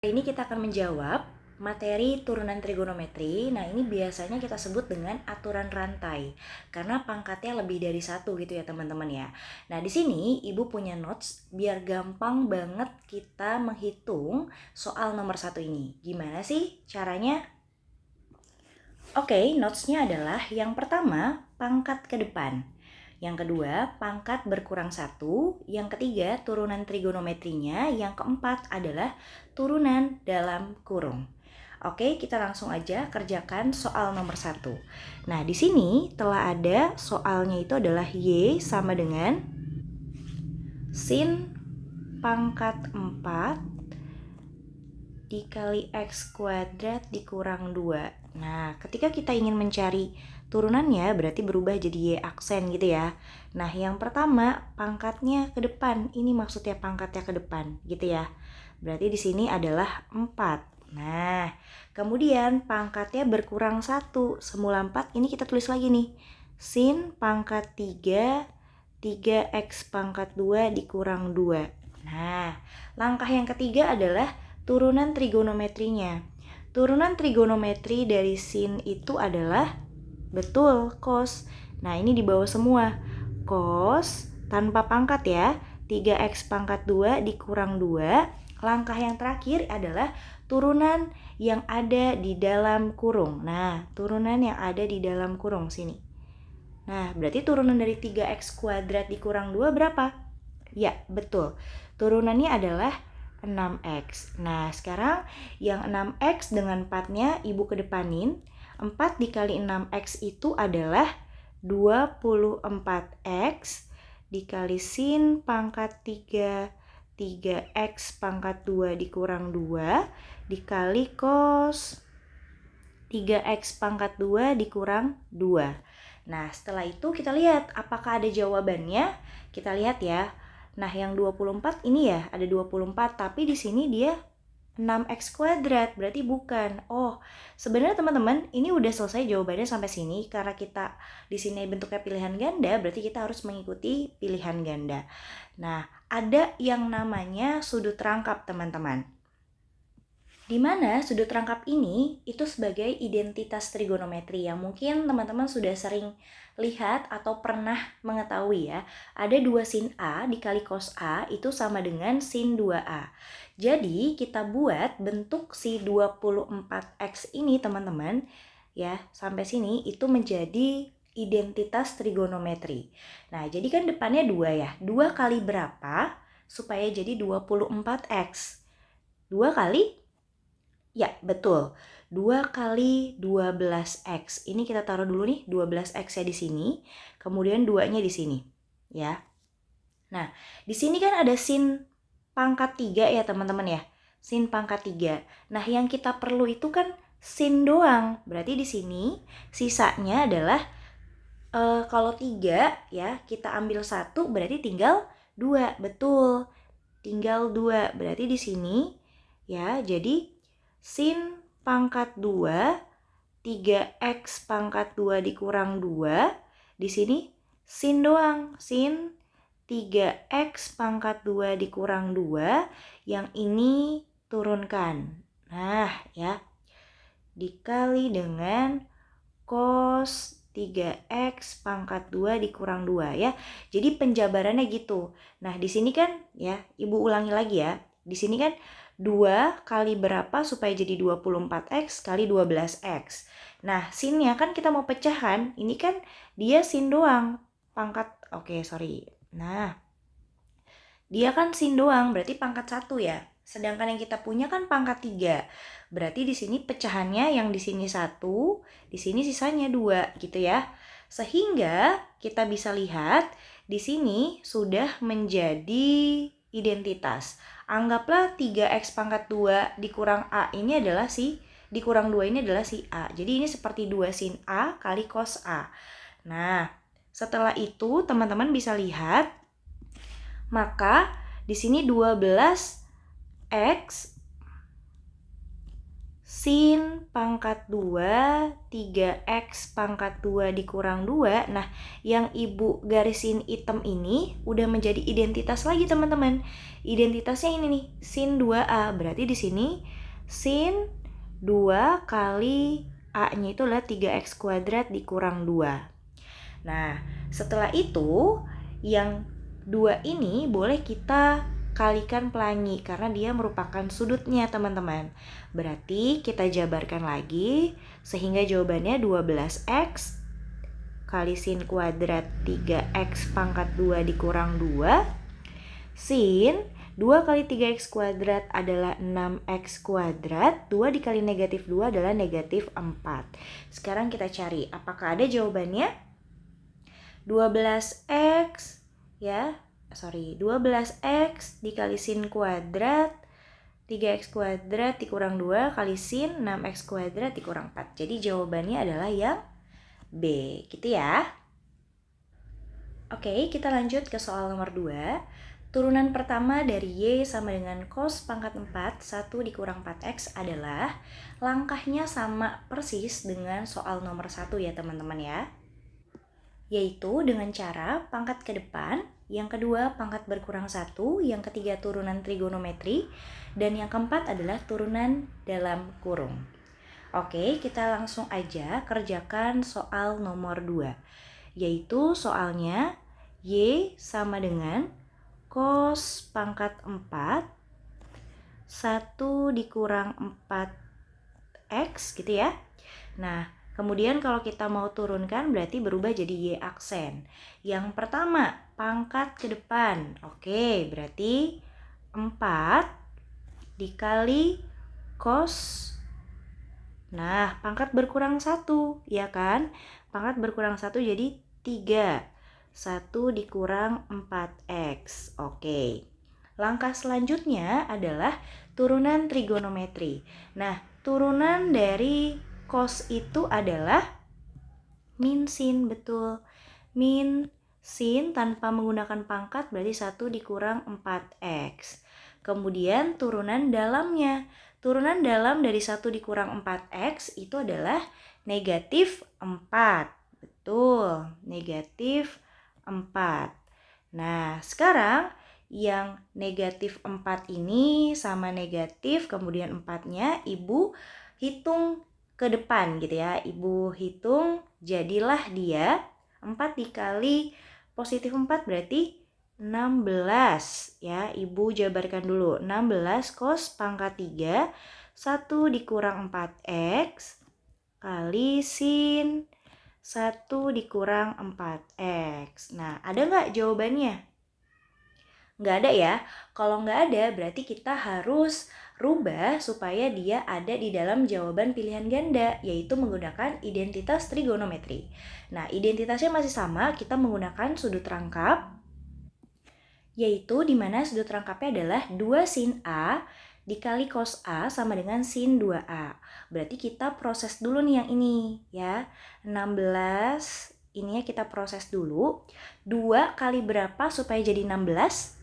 Hari ini kita akan menjawab materi turunan trigonometri. Nah, ini biasanya kita sebut dengan aturan rantai karena pangkatnya lebih dari satu gitu ya teman-teman ya. Nah, di sini Ibu punya notes biar gampang banget kita menghitung soal nomor 1 ini. Gimana sih caranya? Oke, notesnya adalah yang pertama pangkat ke depan. Yang kedua, pangkat berkurang 1. Yang ketiga, turunan trigonometrinya. Yang keempat adalah turunan dalam kurung. Oke, kita langsung aja kerjakan soal nomor 1. Nah, di sini telah ada soalnya itu adalah Y sama dengan sin pangkat 4 dikali X kuadrat dikurang 2. Nah, ketika kita ingin mencari turunannya berarti berubah jadi Y aksen gitu ya. Nah, yang pertama pangkatnya ke depan. Ini maksudnya pangkatnya ke depan gitu ya. Berarti di sini adalah 4. Nah, kemudian pangkatnya berkurang 1. Semula 4 ini kita tulis lagi nih. Sin pangkat 3 3x pangkat 2 dikurang 2. Nah, langkah yang ketiga adalah turunan trigonometrinya. Turunan trigonometri dari sin itu adalah betul cos. Nah, ini di bawah semua. Cos tanpa pangkat ya. 3x pangkat 2 dikurang 2. Langkah yang terakhir adalah turunan yang ada di dalam kurung. Nah, turunan yang ada di dalam kurung sini. Nah, berarti turunan dari 3x kuadrat dikurang 2 berapa? Ya, betul. Turunannya adalah 6x. Nah, sekarang yang 6x dengan 4-nya Ibu kedepanin. 4 dikali 6x itu adalah 24x dikali sin pangkat 3 3x pangkat 2 dikurang 2 dikali cos 3x pangkat 2 dikurang 2. Nah, setelah itu kita lihat apakah ada jawabannya. Kita lihat ya. Nah, yang 24 ini ya, ada 24, tapi di sini dia 6x kuadrat, berarti bukan. Oh, sebenarnya teman-teman, ini udah selesai jawabannya sampai sini. Karena kita di sini bentuknya pilihan ganda, berarti kita harus mengikuti pilihan ganda. Nah, ada yang namanya sudut rangkap, teman-teman. Di mana sudut rangkap ini itu sebagai identitas trigonometri yang mungkin teman-teman sudah sering lihat atau pernah mengetahui ya. Ada 2 sin A dikali cos A itu sama dengan sin 2A. Jadi kita buat bentuk si 24x ini teman-teman ya, sampai sini itu menjadi identitas trigonometri. Nah, jadi kan depannya 2 ya. 2 kali berapa supaya jadi 24x? 2 kali? Ya, betul. 2 kali 12x. Ini kita taruh dulu nih, 12x ya di sini. Kemudian 2-nya di sini. Ya. Nah, di sini kan ada sin pangkat 3 ya teman-teman ya. Sin pangkat 3. Nah, yang kita perlu itu kan sin doang. Berarti di sini sisanya adalah kalau 3 ya, kita ambil 1 berarti tinggal 2. Betul. Tinggal 2. Berarti di sini ya, jadi sin pangkat 2 3x pangkat 2 dikurang 2. Di sini sin doang. Sin 3x pangkat 2 dikurang 2. Yang ini turunkan. Nah, ya. Dikali dengan cos 3x pangkat 2 dikurang 2 ya. Jadi penjabarannya gitu. Nah, di sini kan ya, Ibu ulangi lagi ya. Di sini kan 2 kali berapa supaya jadi 24x kali 12x. Nah, sinnya kan kita mau pecahkan. Ini kan dia sin doang. Pangkat, sorry. Nah, dia kan sin doang, berarti pangkat 1 ya. Sedangkan yang kita punya kan pangkat 3. Berarti di sini pecahannya yang di sini 1, di sini sisanya 2 gitu ya. Sehingga kita bisa lihat di sini sudah menjadi identitas. Anggaplah 3x pangkat 2 dikurang A ini adalah dikurang 2 ini adalah si A. Jadi ini seperti 2 sin A kali cos A. Nah, setelah itu teman-teman bisa lihat, maka di sini 12x sin pangkat 2 3x pangkat 2 dikurang 2. Nah, yang Ibu garisin hitam ini udah menjadi identitas lagi teman-teman. Identitasnya ini nih, sin 2a. Berarti di sini sin 2 kali a-nya itu adalah 3x kuadrat dikurang 2. Nah, setelah itu yang 2 ini boleh kita kalikan pelangi karena dia merupakan sudutnya teman-teman. Berarti kita jabarkan lagi sehingga jawabannya 12x kali sin kuadrat 3x pangkat 2 dikurang 2 sin 2 kali 3x kuadrat adalah 6x kuadrat, 2 dikali negatif 2 adalah negatif 4. Sekarang kita cari apakah ada jawabannya? 12x 12x dikali sin kuadrat 3x kuadrat dikurang 2 kali sin 6x kuadrat dikurang 4. Jadi jawabannya adalah yang B, gitu ya. Oke, kita lanjut ke soal nomor 2. Turunan pertama dari Y sama dengan cos pangkat 4, 1 dikurang 4x adalah langkahnya sama persis dengan soal nomor 1 ya teman-teman ya. Yaitu dengan cara pangkat ke depan, yang kedua pangkat berkurang 1, yang ketiga turunan trigonometri, dan yang keempat adalah turunan dalam kurung. Oke, kita langsung aja kerjakan soal nomor 2. Yaitu soalnya Y sama dengan cos pangkat 4, 1 dikurang 4x gitu ya. Nah, kemudian kalau kita mau turunkan berarti berubah jadi Y aksen. Yang pertama, pangkat ke depan. Oke, berarti 4 dikali cos. Nah, pangkat berkurang 1, ya kan? Pangkat berkurang 1 jadi 3. 1 dikurang 4x. Oke. Langkah selanjutnya adalah turunan trigonometri. Nah, turunan dari cos itu adalah min sin, betul. Min sin tanpa menggunakan pangkat berarti 1 dikurang 4x. Kemudian turunan dalamnya. Turunan dalam dari 1 dikurang 4x itu adalah negatif 4. Betul, negatif 4. Nah, sekarang yang negatif 4 ini sama negatif, kemudian 4-nya Ibu hitung ke depan gitu ya. Ibu hitung jadilah dia 4 dikali positif 4 berarti 16 ya. Ibu jabarkan dulu. 16 cos pangkat 3 1 dikurang 4x kali sin 1 dikurang 4x. Nah, ada nggak jawabannya? Nggak ada ya. Kalau nggak ada berarti kita harus rubah supaya dia ada di dalam jawaban pilihan ganda, yaitu menggunakan identitas trigonometri. Nah, identitasnya masih sama, kita menggunakan sudut rangkap, yaitu di mana sudut rangkapnya adalah 2 sin A dikali cos A sama dengan sin 2A. Berarti kita proses dulu nih yang ini ya. 16 ininya kita proses dulu. 2 kali berapa supaya jadi 16?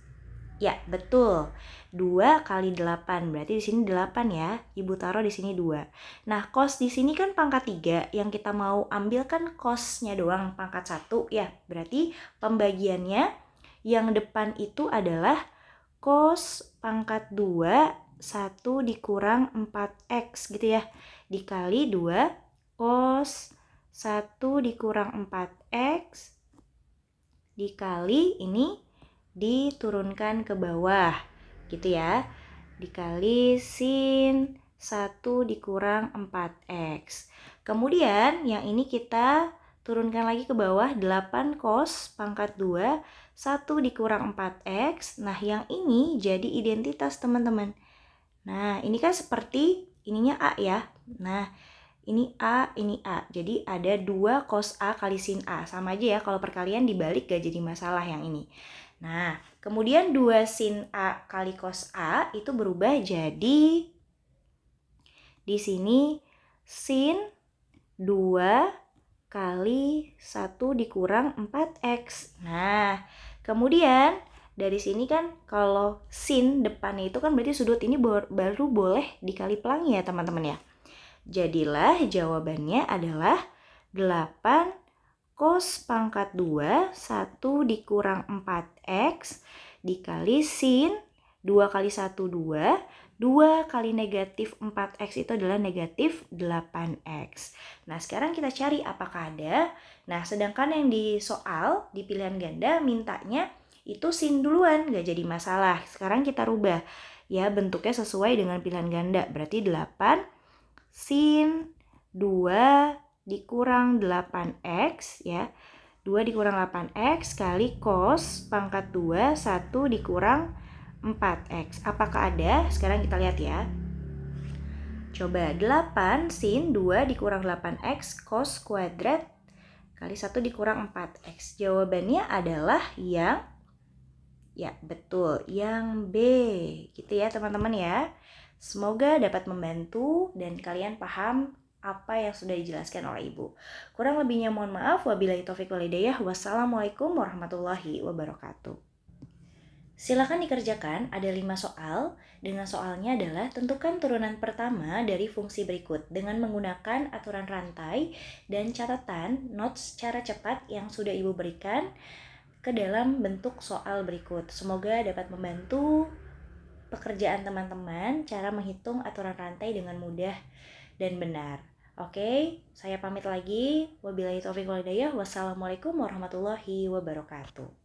Ya, betul. 2 kali 8. Berarti di sini 8 ya. Ibu taruh di sini 2. Nah, cos di sini kan pangkat 3. Yang kita mau ambil kan cosnya doang pangkat 1 ya. Berarti pembagiannya yang depan itu adalah cos pangkat 2 1 dikurang 4x gitu ya. Dikali 2 cos 1 dikurang 4x dikali ini diturunkan ke bawah gitu ya. Dikali sin 1 dikurang 4x. Kemudian yang ini kita turunkan lagi ke bawah 8 cos pangkat 2 1 dikurang 4x. Nah, yang ini jadi identitas teman-teman. Nah, ini kan seperti ininya A ya. Nah, ini A, ini A. Jadi ada 2 cos A kali sin A. Sama aja ya, kalau perkalian dibalik gak jadi masalah yang ini. Nah, kemudian 2 sin A kali cos A itu berubah jadi di sini sin 2 kali 1 dikurang 4x. Nah, kemudian dari sini kan kalau sin depannya itu kan berarti sudut ini baru boleh dikali pelangi ya teman-teman ya. Jadilah jawabannya adalah 8 cos pangkat 2, 1 dikurang 4x dikali sin 2 kali 1, 2. 2 kali negatif 4x itu adalah negatif 8x. Nah, sekarang kita cari apakah ada. Nah, sedangkan yang di soal, di pilihan ganda, mintanya itu sin duluan, gak jadi masalah. Sekarang kita rubah. Ya, bentuknya sesuai dengan pilihan ganda. Berarti 8 sin 2 dikurang 8x, ya. 2 dikurang 8x kali cos pangkat 2, 1 dikurang 4x. Apakah ada? Sekarang kita lihat ya. Coba 8 sin 2 dikurang 8x cos kuadrat kali 1 dikurang 4x. Jawabannya adalah yang, ya betul, yang B. Gitu ya teman-teman ya. Semoga dapat membantu dan kalian paham apa yang sudah dijelaskan oleh Ibu. Kurang lebihnya mohon maaf. Wabillahi taufiq wal hidayah. Wassalamualaikum warahmatullahi wabarakatuh. Silakan dikerjakan, ada 5 soal. Dengan soalnya adalah tentukan turunan pertama dari fungsi berikut dengan menggunakan aturan rantai dan catatan notes secara cepat yang sudah Ibu berikan ke dalam bentuk soal berikut. Semoga dapat membantu pekerjaan teman-teman cara menghitung aturan rantai dengan mudah dan benar. Oke, saya pamit lagi. Wabillahi taufiq wal hidayah. Wassalamualaikum warahmatullahi wabarakatuh.